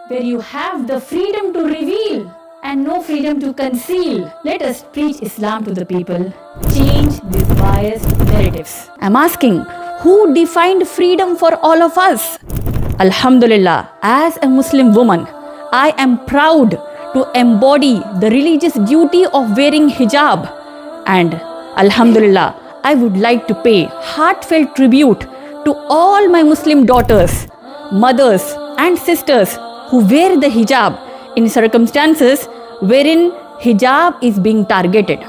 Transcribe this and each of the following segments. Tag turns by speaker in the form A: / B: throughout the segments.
A: where you have the freedom to reveal and no freedom to conceal. Let us preach Islam to the people. Change these biased narratives. I'm asking, who defined freedom for all of us? Alhamdulillah, as a Muslim woman, I am proud to embody the religious duty of wearing hijab. And Alhamdulillah, I would like to pay heartfelt tribute to all my Muslim daughters, mothers and sisters who wear the hijab in circumstances wherein hijab is being targeted,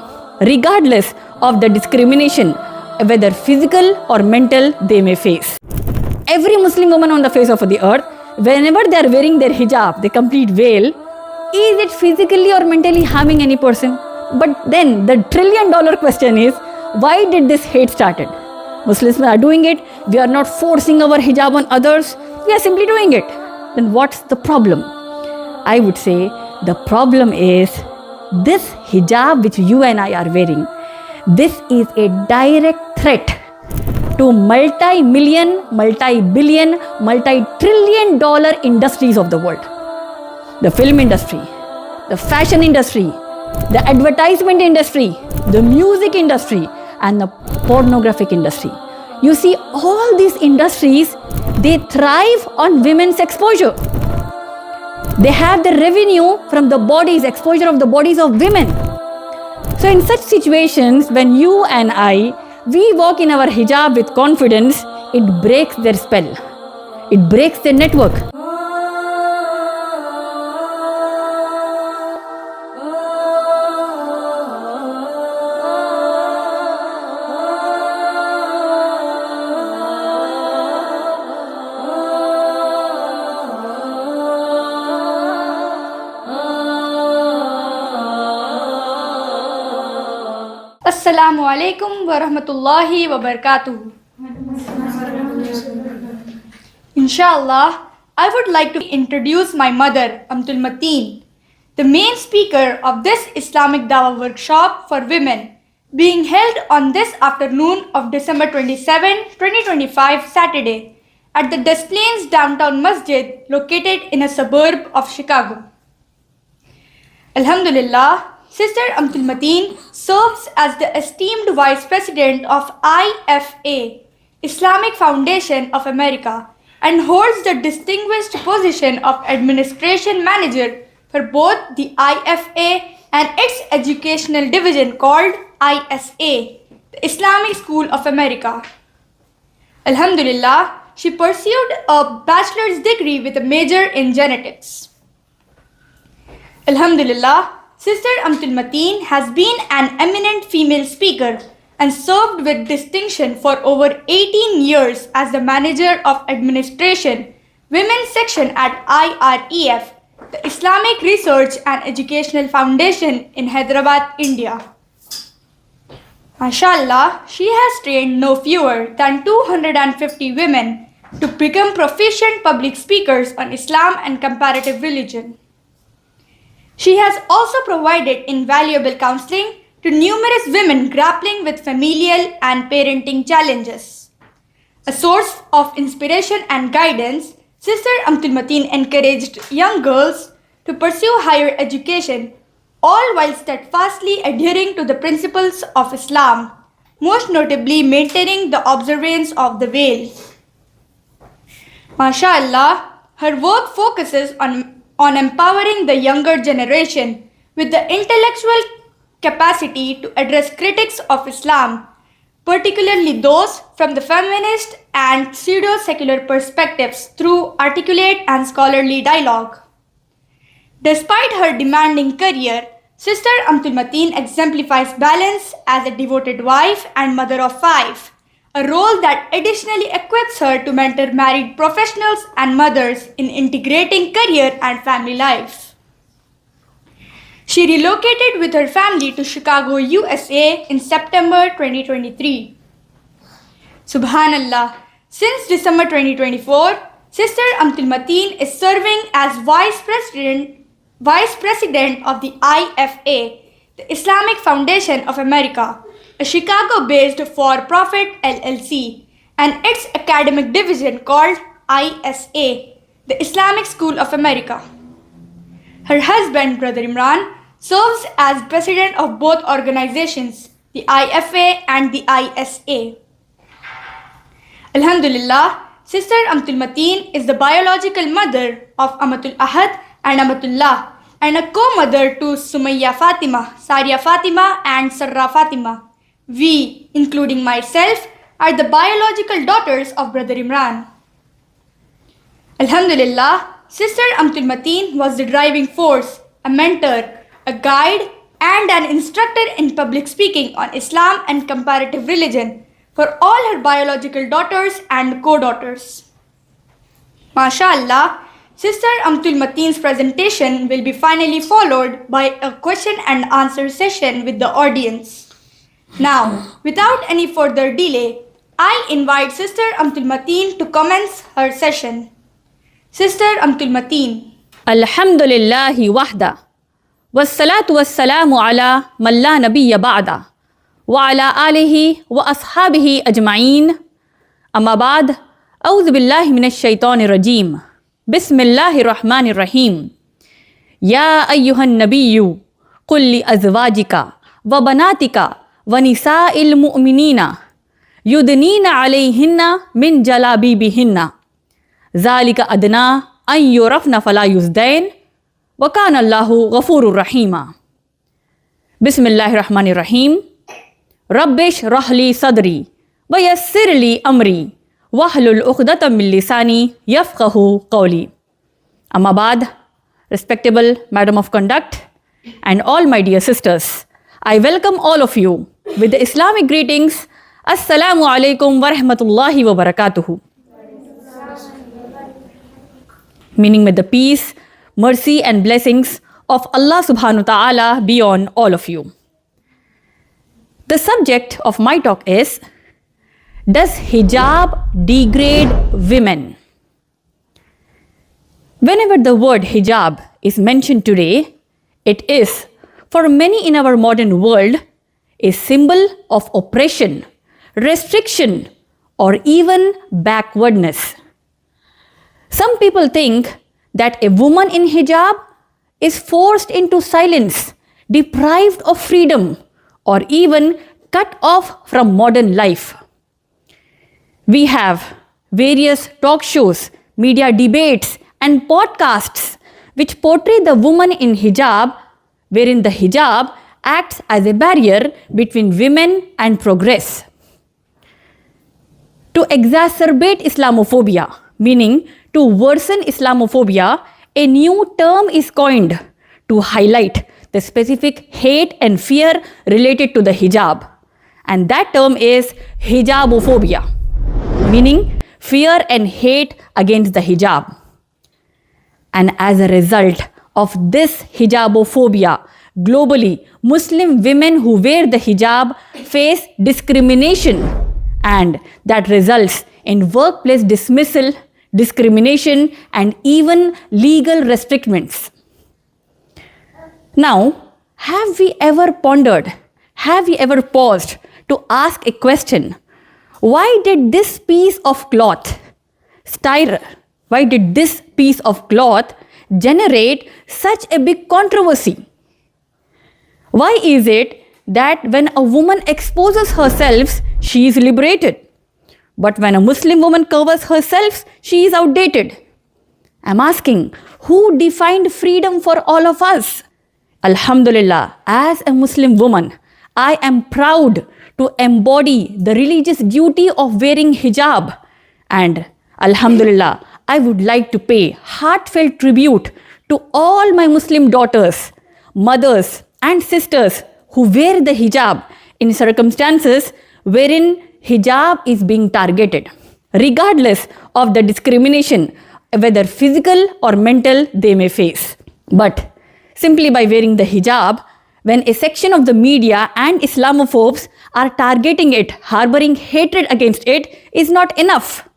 A: regardless of the discrimination, whether physical or mental, they may face. Every Muslim woman on the face of the earth, whenever they are wearing their hijab, the complete veil, is it physically or mentally harming any person? But then the $1 trillion question is, why did this hate started? Muslims are doing it. We are not forcing our hijab on others. We are simply doing it. Then what's the problem? I would say the problem is this hijab which you and I are wearing. This is a direct threat to multi-million, multi-billion, multi-trillion dollar industries of the world. The film industry, the fashion industry, the advertisement industry, the music industry, and the pornographic industry. You see, all these industries, they thrive on women's exposure. They have the revenue from the bodies, exposure of the bodies of women. So in such situations, when you and I, we walk in our hijab with confidence, it breaks their spell. It breaks their network.
B: Assalamu alaikum wa rahmatullahi wa barakatuh. Inshallah, I would like to introduce my mother, Amtul Mateen, the main speaker of this Islamic Dawah workshop for women, being held on this afternoon of December 27, 2025, Saturday, at the Des Plaines Downtown Masjid located in a suburb of Chicago. Alhamdulillah, Sister Amtul Mateen serves as the esteemed Vice President of IFA, Islamic Foundation of America, and holds the distinguished position of Administration Manager for both the IFA and its educational division called ISA, the Islamic School of America. Alhamdulillah, she pursued a bachelor's degree with a major in genetics. Alhamdulillah, Sister Amtul Mateen has been an eminent female speaker and served with distinction for over 18 years as the Manager of Administration, Women's Section at IREF, the Islamic Research and Educational Foundation in Hyderabad, India. MashaAllah, she has trained no fewer than 250 women to become proficient public speakers on Islam and comparative religion. She has also provided invaluable counseling to numerous women grappling with familial and parenting challenges. A source of inspiration and guidance, Sister Amtul Mateen encouraged young girls to pursue higher education, all while steadfastly adhering to the principles of Islam, most notably maintaining the observance of the veil. MashaAllah, her work focuses on empowering the younger generation with the intellectual capacity to address critics of Islam, particularly those from the feminist and pseudo-secular perspectives through articulate and scholarly dialogue. Despite her demanding career, Sister Amtul Mateen exemplifies balance as a devoted wife and mother of 5, a role that additionally equips her to mentor married professionals and mothers in integrating career and family life. She relocated with her family to Chicago, USA in September 2023. Subhanallah, since December 2024, Sister Amtul Mateen is serving as Vice President of the IFA, the Islamic Foundation of America, a Chicago-based for-profit LLC, and its academic division called ISA, the Islamic School of America. Her husband, Brother Imran, serves as president of both organizations, the IFA and the ISA. Alhamdulillah, Sister Amatul Mateen is the biological mother of Amatul Ahad and Amatullah, and a co-mother to Sumayya Fatima, Saria Fatima and Sarra Fatima. We, including myself, are the biological daughters of Brother Imran. Alhamdulillah, Sister Amatul Mateen was the driving force, a mentor, a guide, and an instructor in public speaking on Islam and comparative religion for all her biological daughters and co-daughters. MashaAllah, Sister Amatul Mateen's presentation will be finally followed by a question and answer session with the audience. Now, without any further delay, I invite Sister Amatul Mateen to commence her session. Sister Amatul Mateen.
A: Alhamdulillahi wahda. Wassalatu wassalamu ala man la nabiyya ba'da. Wa ala alihi wa ashabihi ajma'een. Amma ba'd. A'udhu billahi minash shaitanir rajim. Bismillahir rahmanir rahim. Ya ayyuhan nabiyyu qul li azwajika wa banatika wa nisa'il mu'minina yudnina alayhinna min jalabibihinna. Zalika adna an yurafna fala yuzdain wa kana Allahu ghafurur rahima. Bismillahir rahmanir rahim. Rabbish rahli sadri wa yassir li amri wahlul uqdatam min lisani yafqahu qawli. Amma ba'd, respectable Madam of Conduct and all my dear sisters, I welcome all of you with the Islamic greetings. Assalamu alaikum wa rahmatullahi wa barakatuhu. Meaning may the peace, mercy and blessings of Allah subhanahu wa ta'ala be on all of you. The subject of my talk is, does hijab degrade women? Whenever the word hijab is mentioned today, it is, for many in our modern world, a symbol of oppression, restriction, or even backwardness. Some people think that a woman in hijab is forced into silence, deprived of freedom, or even cut off from modern life. We have various talk shows, media debates, and podcasts which portray the woman in hijab, wherein the hijab acts as a barrier between women and progress. To exacerbate Islamophobia, meaning to worsen Islamophobia, a new term is coined to highlight the specific hate and fear related to the hijab. And that term is hijabophobia, meaning fear and hate against the hijab. And as a result of this hijabophobia, globally, Muslim women who wear the hijab face discrimination, and that results in workplace dismissal, discrimination, and even legal restrictions. Now, have we ever pondered, have we ever paused to ask a question? Why did this piece of cloth, why did this piece of cloth generate such a big controversy? Why is it that when a woman exposes herself, she is liberated, but when a Muslim woman covers herself, she is outdated? I'm asking, who defined freedom for all of us? Alhamdulillah, as a Muslim woman, I am proud to embody the religious duty of wearing hijab. And Alhamdulillah, I would like to pay heartfelt tribute to all my Muslim daughters, mothers and sisters who wear the hijab in circumstances wherein hijab is being targeted, regardless of the discrimination, whether physical or mental they may face. But simply by wearing the hijab, when a section of the media and Islamophobes are targeting it, harboring hatred against it, is not enough.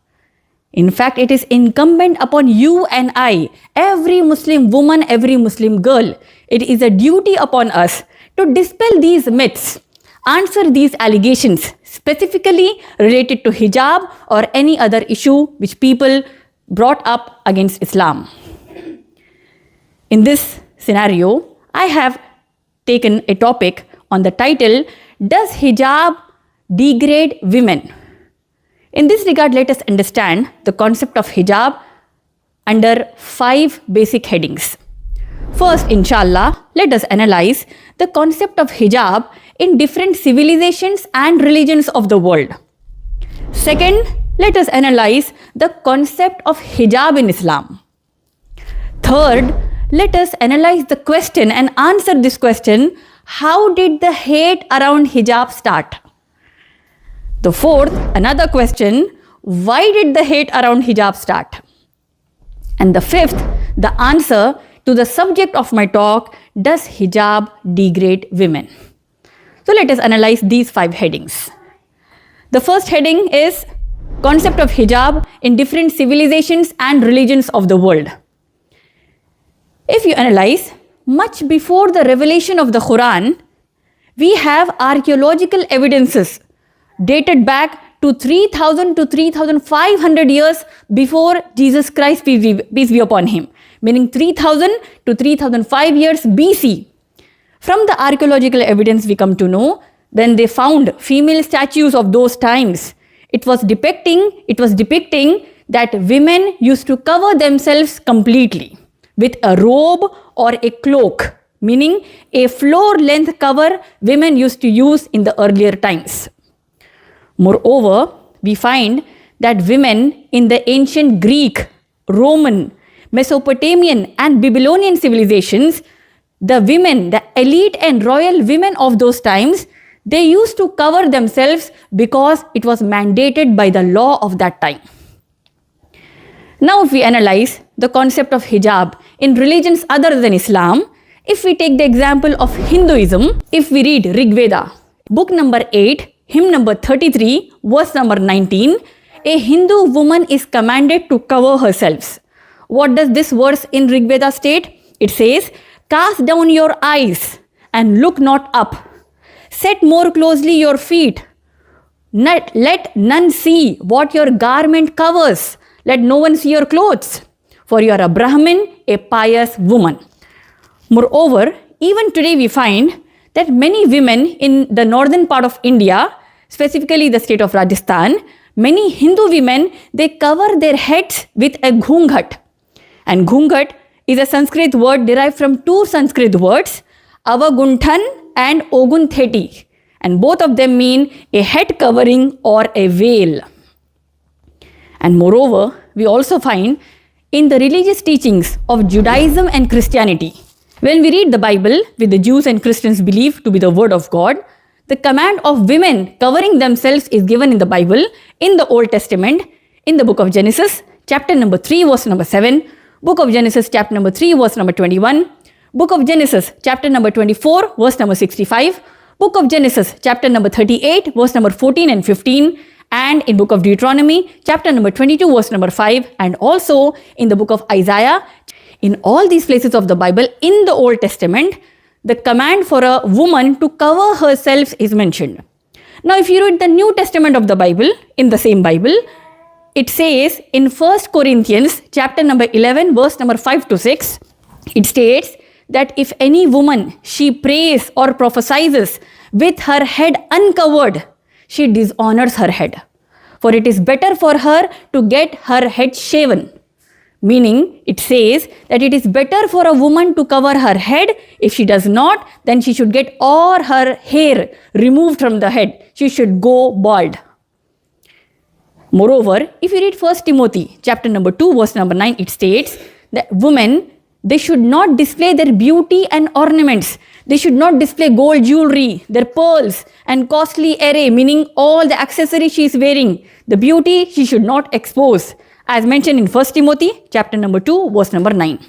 A: In fact, it is incumbent upon you and I, every Muslim woman, every Muslim girl, it is a duty upon us to dispel these myths, answer these allegations, specifically related to hijab or any other issue which people brought up against Islam. In this scenario, I have taken a topic on the title, Does Hijab Degrade Women? In this regard, let us understand the concept of hijab under 5 basic headings. First, inshallah, let us analyze the concept of hijab in different civilizations and religions of the world. Second, let us analyze the concept of hijab in Islam. Third, let us analyze the question and answer this question, how did the hate around hijab start? The fourth, another question, why did the hate around hijab start? And the fifth, the answer to the subject of my talk, does hijab degrade women? So let us analyze these 5 headings. The first heading is concept of hijab in different civilizations and religions of the world. If you analyze, much before the revelation of the Quran, we have archaeological evidences dated back to 3000 to 3500 years before Jesus Christ, peace be upon him, meaning 3000 to 3005 years BC. From the archaeological evidence we come to know, when they found female statues of those times, it was depicting that women used to cover themselves completely with a robe or a cloak, meaning a floor-length cover women used to use in the earlier times. Moreover, we find that women in the ancient Greek, Roman, Mesopotamian and Babylonian civilizations, the women, the elite and royal women of those times, they used to cover themselves because it was mandated by the law of that time. Now, if we analyze the concept of hijab in religions other than Islam, if we take the example of Hinduism, if we read Rig Veda, book number 8, hymn number 33, verse number 19, a Hindu woman is commanded to cover herself. What does this verse in Rig Veda state? It says, cast down your eyes and look not up. Set more closely your feet. Let none see what your garment covers. Let no one see your clothes. For you are a Brahmin, a pious woman. Moreover, even today we find that many women in the northern part of India, specifically the state of Rajasthan, many Hindu women, they cover their heads with a ghungat. And ghungat is a Sanskrit word derived from 2 Sanskrit words, avagunthan and oguntheti. And both of them mean a head covering or a veil. And moreover, we also find in the religious teachings of Judaism and Christianity, when we read the Bible, which the Jews and Christians believe to be the word of God, the command of women covering themselves is given in the Bible, in the Old Testament, in the book of Genesis, chapter number 3, verse number 7, book of Genesis, chapter number 3, verse number 21, book of Genesis, chapter number 24, verse number 65, book of Genesis, chapter number 38, verse number 14 and 15, and in book of Deuteronomy, chapter number 22, verse number 5, and also in the book of Isaiah. In all these places of the Bible, in the Old Testament, the command for a woman to cover herself is mentioned. Now, if you read the New Testament of the Bible, in the same Bible, it says in 1 Corinthians, chapter number 11, verse number 5 to 6, it states that if any woman, she prays or prophesies with her head uncovered, she dishonors her head. For it is better for her to get her head shaven. Meaning, it says that it is better for a woman to cover her head. If she does not, then she should get all her hair removed from the head. She should go bald. Moreover, if you read 1 Timothy, chapter number 2, verse number 9, it states that women, they should not display their beauty and ornaments. They should not display gold jewelry, their pearls and costly array, meaning all the accessories she is wearing. The beauty she should not expose, as mentioned in 1 Timothy, chapter number 2, verse number 9.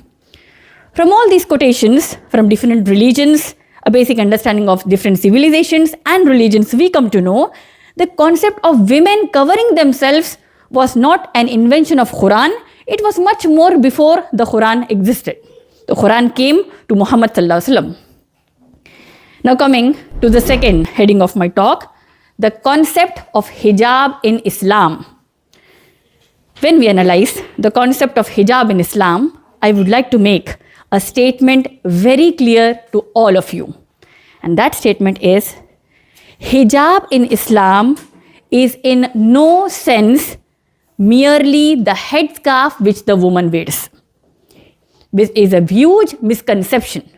A: From all these quotations from different religions, a basic understanding of different civilizations and religions, we come to know the concept of women covering themselves was not an invention of Quran. It was much more before the Quran existed. The Quran came to Muhammad sallallahu alaihi wasallam. Now coming to the second heading of my talk, the concept of hijab in Islam. When we analyze the concept of hijab in Islam, I would like to make a statement very clear to all of you. And that statement is, hijab in Islam is in no sense merely the headscarf which the woman wears. This is a huge misconception.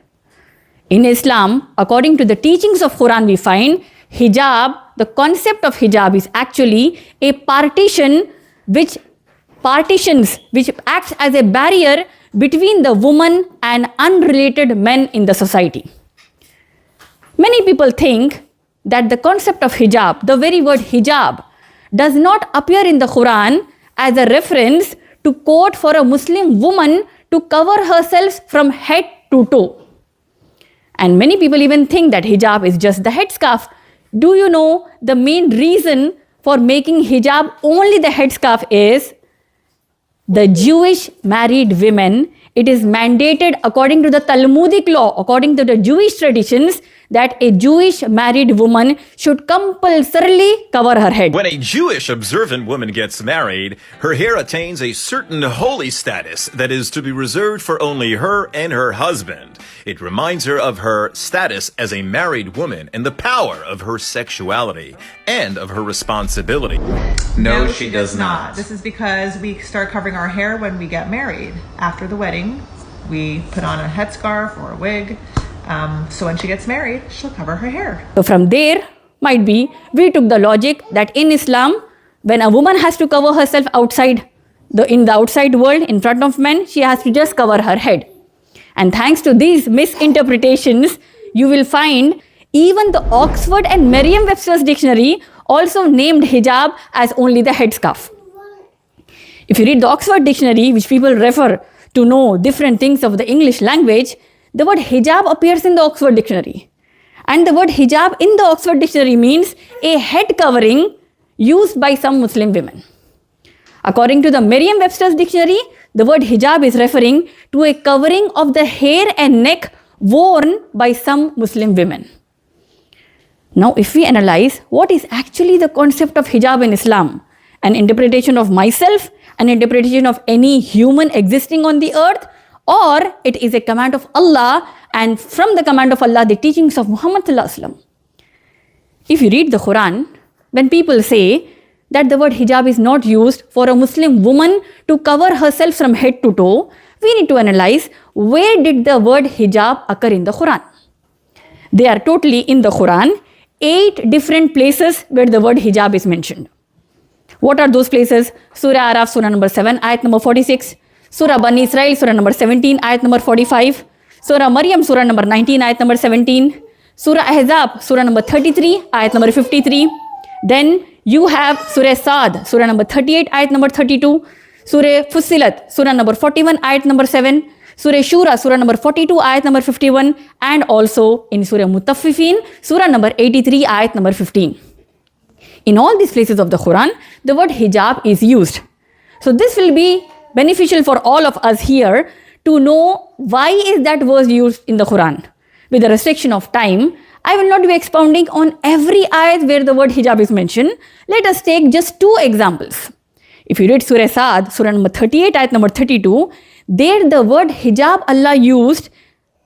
A: In Islam, according to the teachings of Quran, we find hijab, the concept of hijab is actually a partition which acts as a barrier between the woman and unrelated men in the society. Many people think that the concept of hijab, the very word hijab, does not appear in the Quran as a reference to quote for a Muslim woman to cover herself from head to toe. And many people even think that hijab is just the headscarf. Do you know the main reason for making hijab only the headscarf is the Jewish married women? It is mandated according to the Talmudic law, according to the Jewish traditions, that a Jewish married woman should compulsorily cover her head.
C: When a Jewish observant woman gets married, her hair attains a certain holy status that is to be reserved for only her and her husband. It reminds her of her status as a married woman and the power of her sexuality and of her responsibility.
D: No, she does not. This is because we start covering our hair when we get married. After the wedding, we put on a headscarf or a wig. So when she gets married, she'll cover her hair.
A: So from there, might be, we took the logic that in Islam, when a woman has to cover herself outside, in the outside world, in front of men, she has to just cover her head. And thanks to these misinterpretations, you will find even the Oxford and Merriam-Webster's dictionary also named hijab as only the headscarf. If you read the Oxford dictionary, which people refer to know different things of the English language, the word hijab appears in the Oxford dictionary. And the word hijab in the Oxford dictionary means a head covering used by some Muslim women. According to the Merriam-Webster's dictionary, the word hijab is referring to a covering of the hair and neck worn by some Muslim women. Now, if we analyze what is actually the concept of hijab in Islam, an interpretation of myself, an interpretation of any human existing on the earth, or it is a command of Allah, and from the command of Allah, the teachings of Muhammad sallallahu alaihi wasallam. If you read the Quran, when people say that the word hijab is not used for a Muslim woman to cover herself from head to toe, we need to analyze where did the word hijab occur in the Quran. They are totally in the Quran, 8 different places where the word hijab is mentioned. What are those places? Surah Araf, Surah number 7, ayat number 46. Surah Bani Israel, Surah number 17, ayat number 45. Surah Maryam, Surah number 19, ayat number 17. Surah Ahzab, Surah number 33, ayat number 53. Then you have Surah Saad, Surah number 38, ayat number 32. Surah Fussilat, Surah number 41, ayat number 7. Surah Shura, Surah number 42, ayat number 51. And also in Surah Mutaffifin, Surah number 83, ayat number 15. In all these places of the Quran, the word hijab is used. So this will be beneficial for all of us here to know why is that verse used in the Quran. With the restriction of time, I will not be expounding on every ayat where the word hijab is mentioned. Let us take just 2 examples. If you read Surah Saad, Surah number 38, ayat number 32, there the word hijab Allah used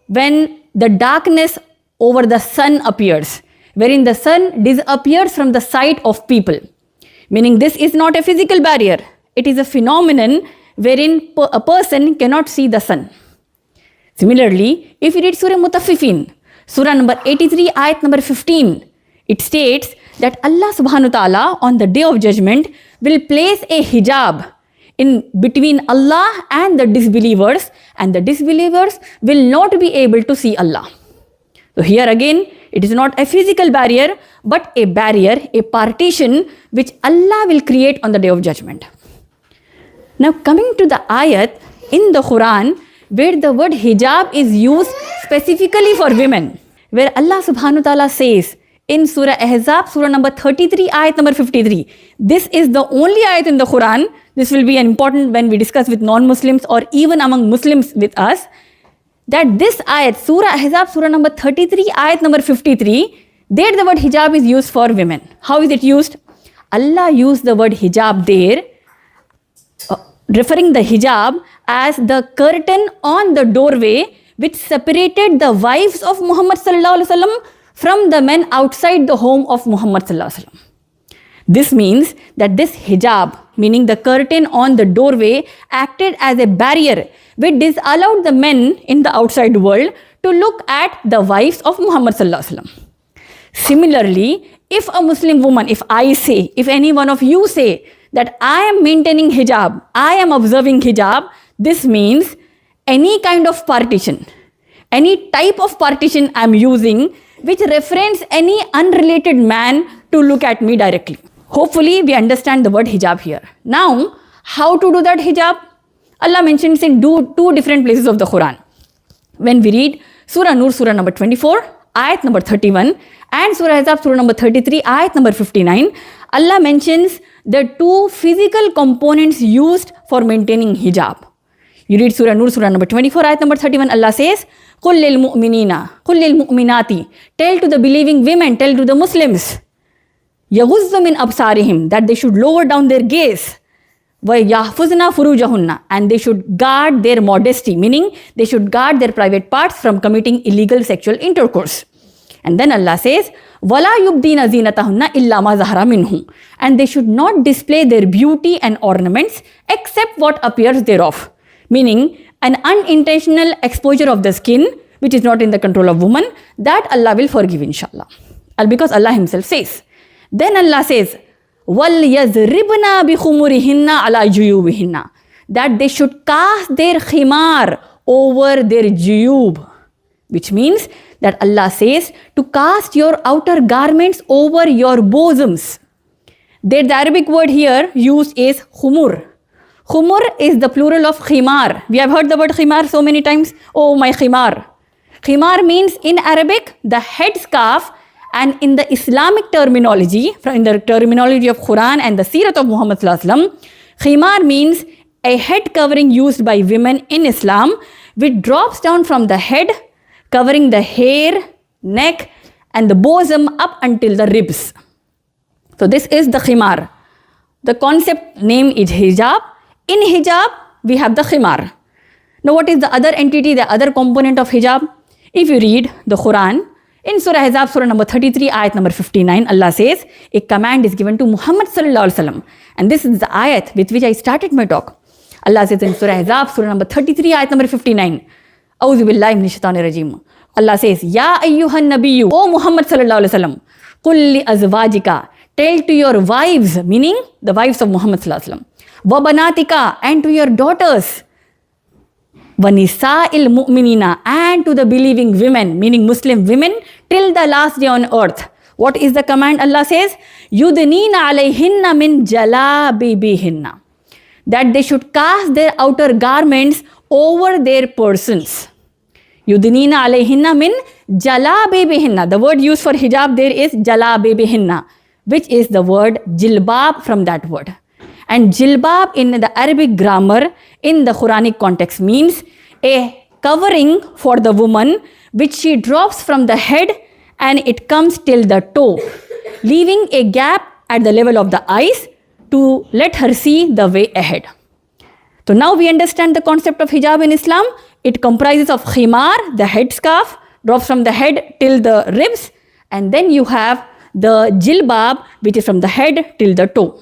A: when the darkness over the sun appears, wherein the sun disappears from the sight of people. Meaning this is not a physical barrier. It is a phenomenon wherein a person cannot see the sun. Similarly, if you read Surah Mutaffifin, Surah number 83, ayat number 15, it states that Allah subhanahu wa ta'ala on the day of judgment will place a hijab in between Allah and the disbelievers, and the disbelievers will not be able to see Allah. So here again, it is not a physical barrier, but a barrier, a partition which Allah will create on the day of judgment. Now coming to the ayat in the Quran where the word hijab is used specifically for women, where Allah subhanahu wa ta'ala says in Surah Ahzab, Surah number 33, ayat number 53. This is the only ayat in the Quran. This will be important when we discuss with non-Muslims or even among Muslims with us. That this ayat, Surah Ahzab, Surah number 33, ayat number 53, there the word hijab is used for women. How is it used? Allah used the word hijab there referring the hijab as the curtain on the doorway which separated the wives of Muhammad sallallahu alaihi wasallam from the men outside the home of Muhammad sallallahu alaihi wasallam. This means that this hijab, meaning the curtain on the doorway, acted as a barrier which disallowed the men in the outside world to look at the wives of Muhammad sallallahu alaihi wasallam. Similarly, if a Muslim woman, if I say, if any one of you say that I am maintaining hijab, I am observing hijab, this means any kind of partition, any type of partition I am using which reference any unrelated man to look at me directly. Hopefully, we understand the word hijab here. Now, how to do that hijab? Allah mentions in two different places of the Quran. When we read Surah Nur, Surah number 24, ayat number 31, and Surah Ahzab, Surah number 33, ayat number 59, Allah mentions the two physical components used for maintaining hijab. You read Surah Nur, Surah number 24, ayat number 31, Allah says, قُلْ لِلْمُؤْمِنِينَ قُلْ لِلْمُؤْمِنَاتِ, tell to the believing women, tell to the Muslims, يَغُزُّ مِنْ أَبْصَارِهِمْ, that they should lower down their gaze, وَيَحْفُظْنَا فُرُوجَهُنَّ, and they should guard their modesty, meaning they should guard their private parts from committing illegal sexual intercourse. And then Allah says, وَلَا يُبْدِينَ زِينَتَهُنَّ إِلَّا مَا ظَهَرَ مِنْهُ, and they should not display their beauty and ornaments except what appears thereof, meaning an unintentional exposure of the skin, which is not in the control of woman, that Allah will forgive inshallah. Because Allah himself says. Then Allah says, وَلْيَزْرِبْنَا بِخُمُرِهِنَّ عَلَى جُيُوبِهِنَّ, that they should cast their khimar over their juyub, which means that Allah says to cast your outer garments over your bosoms. The Arabic word here used is khumur. Khumur is the plural of khimar. We have heard the word khimar so many times. Oh, my khimar. Khimar means in Arabic the headscarf, and in the Islamic terminology, in the terminology of Quran and the Seerat of Muhammad sallallahu alaihi wasallam, khimar means a head covering used by women in Islam, which drops down from the head, covering the hair, neck, and the bosom up until the ribs. So this is the khimar. The concept name is hijab. In hijab, we have the khimar. Now what is the other entity, the other component of hijab? If you read the Quran, in Surah Ahzab, Surah number 33, ayat number 59, Allah says, a command is given to Muhammad sallallahu alaihi wasallam. And this is the ayat with which I started my talk. Allah says in Surah Ahzab, Surah number 33, ayat number 59, A'udhu billahi minash shaitanir rajim. Allah says, Ya ayyuhan nabiyyu, O Muhammad sallallahu alaihi wasallam, qul li azwajika, tell to your wives, meaning the wives of Muhammad sallallahu alaihi wasallam, wa banatika, and to your daughters, wa nisa'il mu'minina, and to the believing women, meaning Muslim women, till the last day on earth. What is the command? Allah says, yudnina alayhinna min jalabibihinna, that they should cast their outer garments over their persons. Yudnina alayhinna min jalabibihinna. The word used for hijab there is jalabibihinna, which is the word jilbab from that word. And jilbab in the Arabic grammar, in the Quranic context, means a covering for the woman which she drops from the head and it comes till the toe, leaving a gap at the level of the eyes to let her see the way ahead. So now we understand the concept of hijab in Islam. It comprises of khimar, the headscarf, drops from the head till the ribs, and then you have the jilbab, which is from the head till the toe.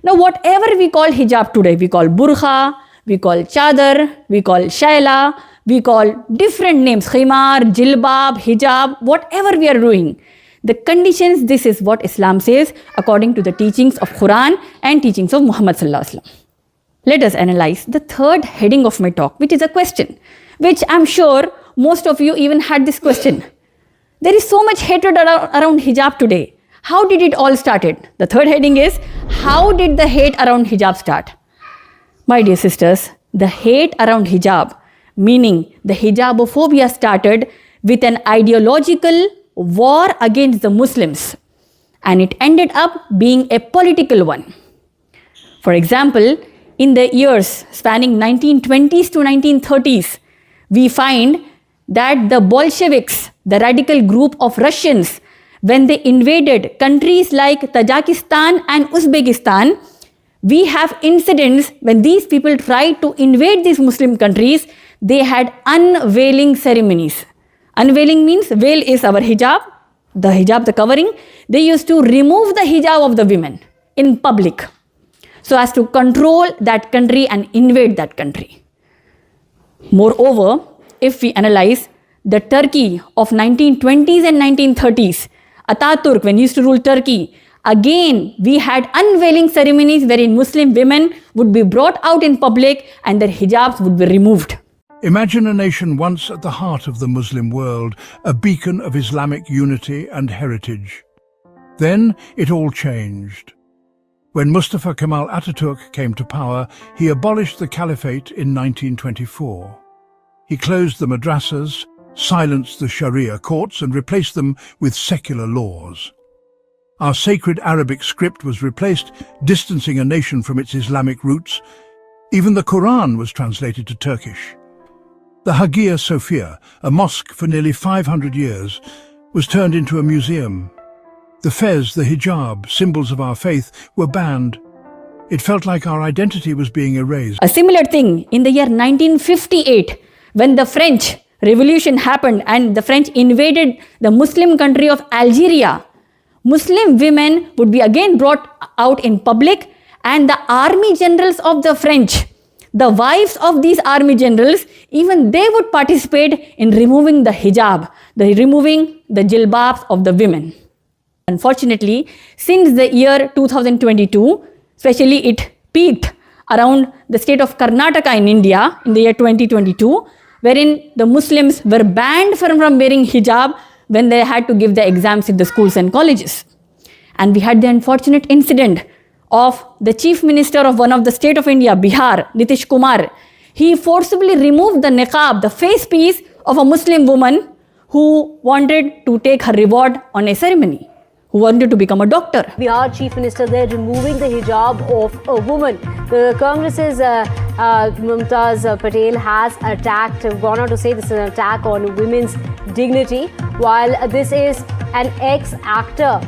A: Now whatever we call hijab today, we call burqa, we call chadar, we call shaila, we call different names, khimar, jilbab, hijab, whatever we are doing. The conditions, this is what Islam says according to the teachings of Quran and teachings of Muhammad sallallahu alaihi wasallam. Let us analyze the third heading of my talk, which is a question, which I'm sure most of you even had this question. There is so much hatred around hijab today. How did it all started? The third heading is, how did the hate around hijab start? My dear sisters, the hate around hijab, meaning the hijabophobia, started with an ideological war against the Muslims, and it ended up being a political one. For example, in the years spanning 1920s to 1930s, we find that the Bolsheviks, the radical group of Russians, when they invaded countries like Tajikistan and Uzbekistan, We have incidents when these people tried to invade these Muslim countries, they had unveiling ceremonies. Unveiling means veil is our hijab, the covering. They used to remove the hijab of the women in public so as to control that country and invade that country. Moreover, if we analyze the Turkey of 1920s and 1930s, Ataturk, when he used to rule Turkey, again we had unveiling ceremonies wherein Muslim women would be brought out in public and their hijabs would be removed.
E: Imagine a nation once at the heart of the Muslim world, a beacon of Islamic unity and heritage. Then it all changed. When Mustafa Kemal Ataturk came to power, he abolished the caliphate in 1924. He closed the madrasas, silenced the Sharia courts and replaced them with secular laws. Our sacred Arabic script was replaced, distancing a nation from its Islamic roots. Even the Quran was translated to Turkish. The Hagia Sophia, a mosque for nearly 500 years, was turned into a museum. The fez, the hijab, symbols of our faith, were banned. It felt like our identity was being erased.
A: A similar thing in the year 1958, when the French Revolution happened and the French invaded the Muslim country of Algeria. Muslim women would be again brought out in public, and the army generals of the French, the wives of these army generals, even they would participate in removing the hijab, removing the jilbabs of the women. Unfortunately, since the year 2022, especially it peaked around the state of Karnataka in India in the year 2022, wherein the Muslims were banned from wearing hijab when they had to give the exams in the schools and colleges. And we had the unfortunate incident of the chief minister of one of the state of India, Bihar, Nitish Kumar. He forcibly removed the niqab, the face piece of a Muslim woman who wanted to take her reward on a ceremony, who wanted to become a doctor.
F: Bihar Chief Minister there removing the hijab of a woman. The Congress's Mumtaz Patel has gone on to say this is an attack on women's dignity, while this is an ex-actor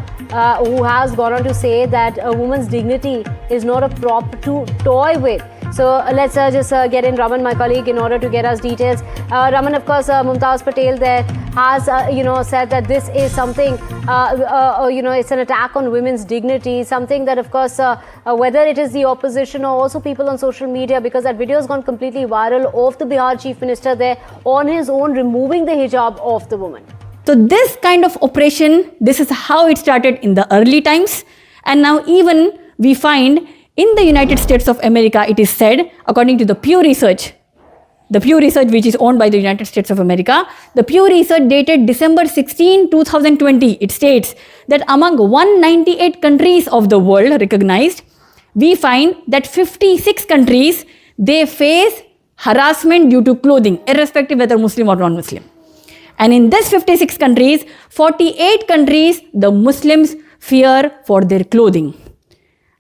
F: who has gone on to say that a woman's dignity is not a prop to toy with. So let's just get in Raman, my colleague, in order to get us details. Raman, of course, Mumtaz Patel there has, said that this is something, it's an attack on women's dignity, something that, of course, whether it is the opposition or also people on social media, because that video has gone completely viral of the Bihar Chief Minister there on his own removing the hijab of the woman.
A: So this kind of oppression, this is how it started in the early times. And now even we find in the United States of America, it is said, according to the Pew Research which is owned by the United States of America, the Pew Research dated December 16, 2020, it states that among 198 countries of the world recognized, we find that 56 countries, they face harassment due to clothing, irrespective whether Muslim or non-Muslim. And in these 56 countries, 48 countries, the Muslims fear for their clothing.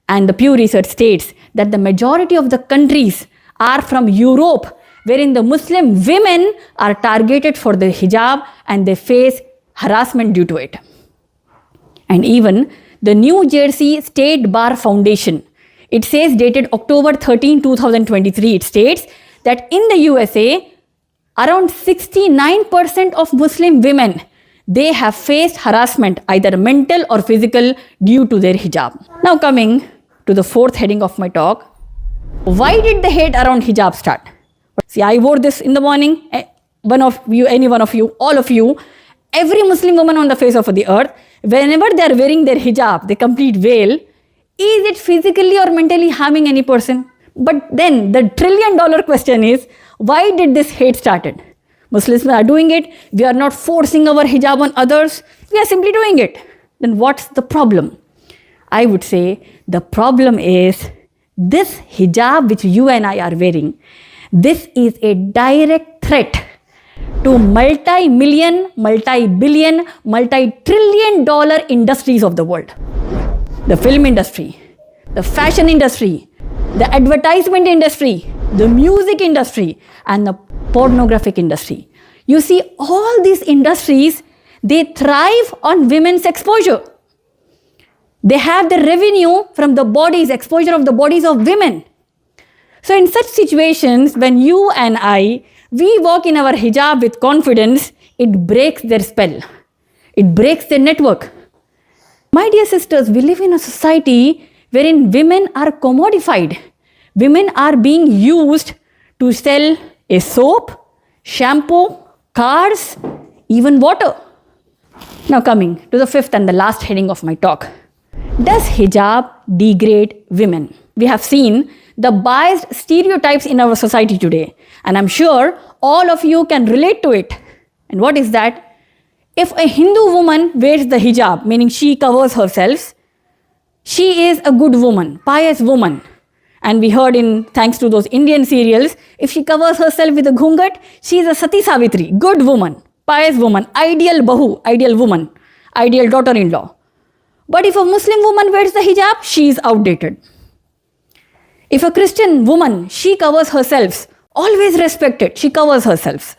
A: And the Pew Research states that the majority of the countries are from Europe, wherein the Muslim women are targeted for their hijab and they face harassment due to it. And even the New Jersey State Bar Foundation, it says dated October 13, 2023, it states that in the USA, around 69% of Muslim women, they have faced harassment, either mental or physical, due to their hijab. Now coming to the fourth heading of my talk, why did the hate around hijab start? See, I wore this in the morning. One of you, any one of you, all of you, every Muslim woman on the face of the earth, whenever they are wearing their hijab, the complete veil, is it physically or mentally harming any person? But then the $1 trillion question is, why did this hate started? Muslims are doing it. We are not forcing our hijab on others. We are simply doing it. Then what's the problem? I would say the problem is this hijab which you and I are wearing, this is a direct threat to multi-million, multi-billion, multi-trillion dollar industries of the world. The film industry, the fashion industry, the advertisement industry, the music industry, and the pornographic industry. You see, all these industries, they thrive on women's exposure. They have the revenue from the bodies, exposure of the bodies of women. So in such situations, when you and I, we walk in our hijab with confidence, it breaks their spell. It breaks their network. My dear sisters, we live in a society wherein women are commodified. Women are being used to sell a soap, shampoo, cars, even water. Now coming to the fifth and the last heading of my talk. Does hijab degrade women? We have seen the biased stereotypes in our society today, and I'm sure all of you can relate to it. And what is that? If a Hindu woman wears the hijab, meaning she covers herself, she is a good woman, pious woman. And we heard thanks to those Indian serials, if she covers herself with a ghungat, she is a Sati Savitri, good woman, pious woman, ideal bahu, ideal woman, ideal daughter-in-law. But if a Muslim woman wears the hijab, she is outdated. If a Christian woman, she covers herself, always respected, she covers herself.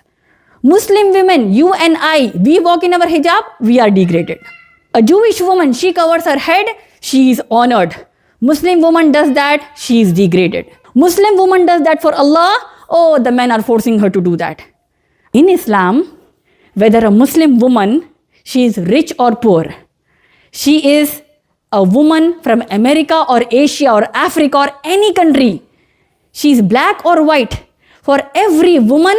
A: Muslim women, you and I, we walk in our hijab, we are degraded. A Jewish woman, she covers her head, she is honored. Muslim woman does that, she is degraded. Muslim woman does that for Allah, oh, the men are forcing her to do that. In Islam, whether a Muslim woman, she is rich or poor, she is a woman from America or Asia or Africa or any country, she is black or white, for every woman,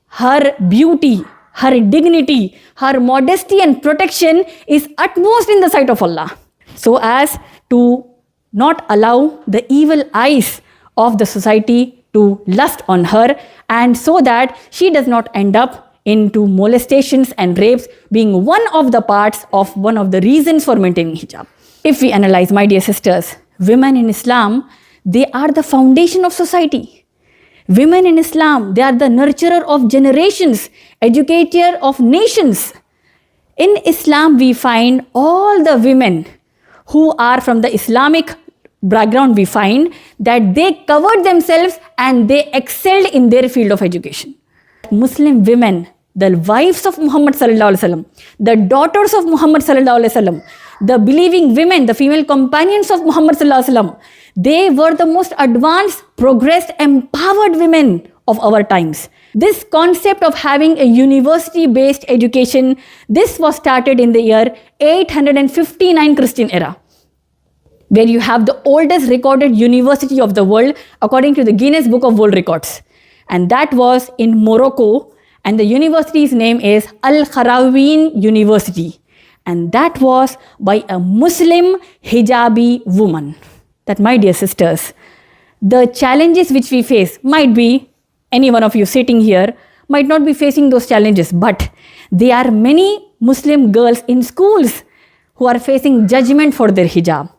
A: her beauty, her dignity, her modesty and protection is utmost in the sight of Allah, so as to not allow the evil eyes of the society to lust on her, and so that she does not end up into molestations and rapes being one of the parts of one of the reasons for maintaining hijab. If we analyze, my dear sisters, women in Islam, they are the foundation of society. Women in Islam, they are the nurturer of generations, educator of nations. In Islam, we find all the women who are from the Islamic background, we find that they covered themselves and they excelled in their field of education. Muslim women, the wives of Muhammad sallallahu alaihi wasallam, the daughters of Muhammad sallallahu alaihi wasallam, the believing women, the female companions of Muhammad sallallahu alaihi wasallam, they were the most advanced, progressed, empowered women of our times. This concept of having a university-based education, this was started in the year 859 Christian era, where you have the oldest recorded university of the world according to the Guinness Book of World Records. And that was in Morocco, and the university's name is Al-Qarawiyyin University. And that was by a Muslim hijabi woman. That, my dear sisters, the challenges which we face might be, any one of you sitting here might not be facing those challenges, but there are many Muslim girls in schools who are facing judgment for their hijab.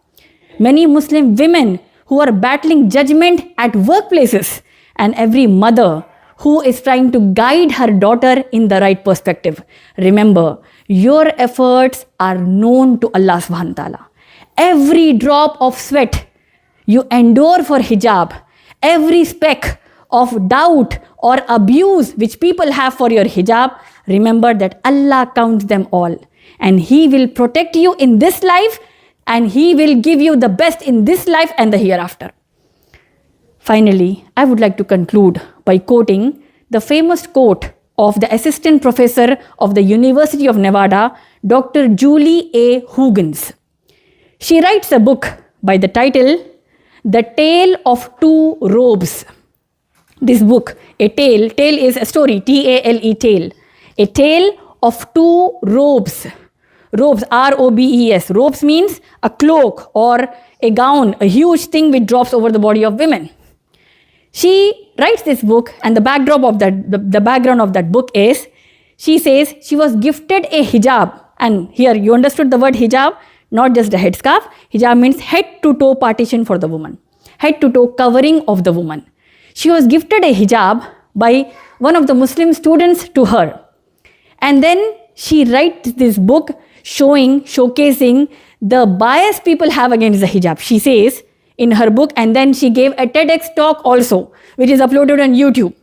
A: Many Muslim women who are battling judgment at workplaces, and every mother who is trying to guide her daughter in the right perspective. Remember, your efforts are known to Allah subhanahu wa ta'ala. Every drop of sweat you endure for hijab, every speck of doubt or abuse which people have for your hijab, remember that Allah counts them all. And He will protect you in this life, and He will give you the best in this life and the hereafter. Finally, I would like to conclude by quoting the famous quote of the assistant professor of the University of Nevada, Dr. Julie A. Huggins. She writes a book by the title, The Tale of Two Robes. This book, a tale is a story, T-A-L-E, tale. A tale of two robes. Robes, R-O-B-E-S. Robes means a cloak or a gown, a huge thing which drops over the body of women. She writes this book, and the backdrop of that, the background of that book is, she says she was gifted a hijab. And here you understood the word hijab, not just a headscarf. Hijab means head to toe partition for the woman, head to toe covering of the woman. She was gifted a hijab by one of the Muslim students to her. And then she writes this book showcasing the bias people have against the hijab. She says in her book, and then she gave a TEDx talk also, which is uploaded on YouTube.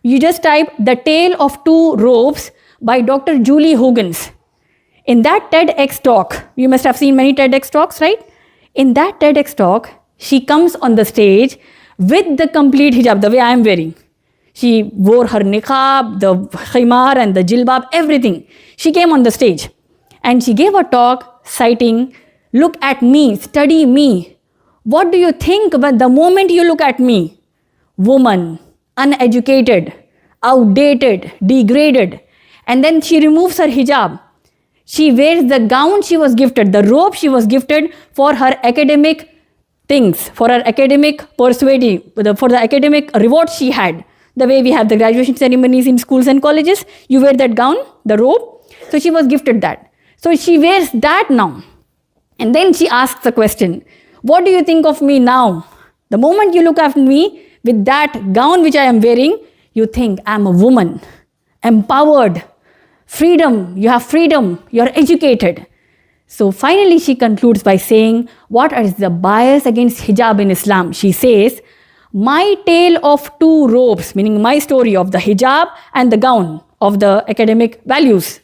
A: You just type The Tale of Two Robes by Dr. Julie Huggins. In that TEDx talk, you must have seen many TEDx talks, right? In that TEDx talk, she comes on the stage with the complete hijab, the way I am wearing. She wore her niqab, the khimar and the jilbab, everything. She came on the stage and she gave a talk citing, look at me, study me. What do you think when the moment you look at me? Woman, uneducated, outdated, degraded. And then she removes her hijab. She wears the gown she was gifted, the robe she was gifted for her academic things, for her academic persuading, for the academic reward she had. The way we have the graduation ceremonies in schools and colleges, you wear that gown, the robe. So she was gifted that. So she wears that now. And then she asks the question, what do you think of me now? The moment you look at me with that gown which I am wearing, you think I'm a woman, empowered, freedom, you have freedom, you're educated. So finally she concludes by saying, what is the bias against hijab in Islam? She says, my tale of two robes, meaning my story of the hijab and the gown of the academic values.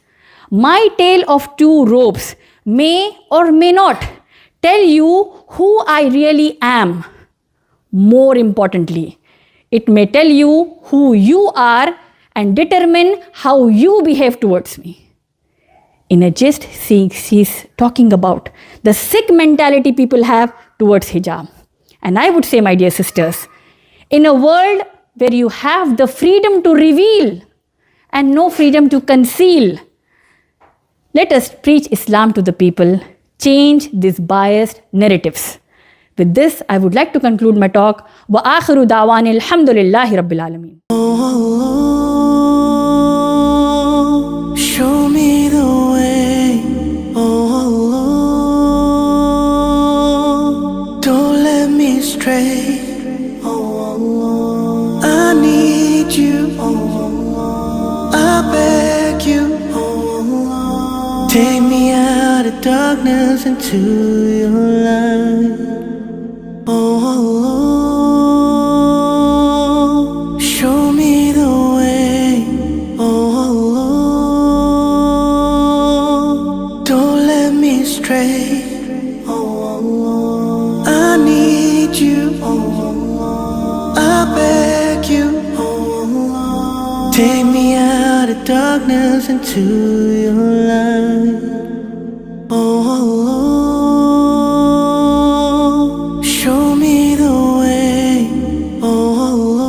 A: My tale of two robes may or may not tell you who I really am. More importantly, it may tell you who you are and determine how you behave towards me. In a gist, she's talking about the sick mentality people have towards hijab. And I would say, my dear sisters, in a world where you have the freedom to reveal and no freedom to conceal, let us preach Islam to the people, change these biased narratives. With this, I would like to conclude my talk. Wa akhiru da'wani alhamdulillahi rabbil alameen.
G: Show me the way, oh Allah. Don't let me stray, oh Allah. I need you, oh Allah. I beg you, oh Allah. Take me out of darkness into your light, oh Allah. Show me the way, oh Allah. Don't let me stray, oh Allah. I need you, oh Allah. I beg you, oh Allah. Take me out of darkness into your light, oh Allah.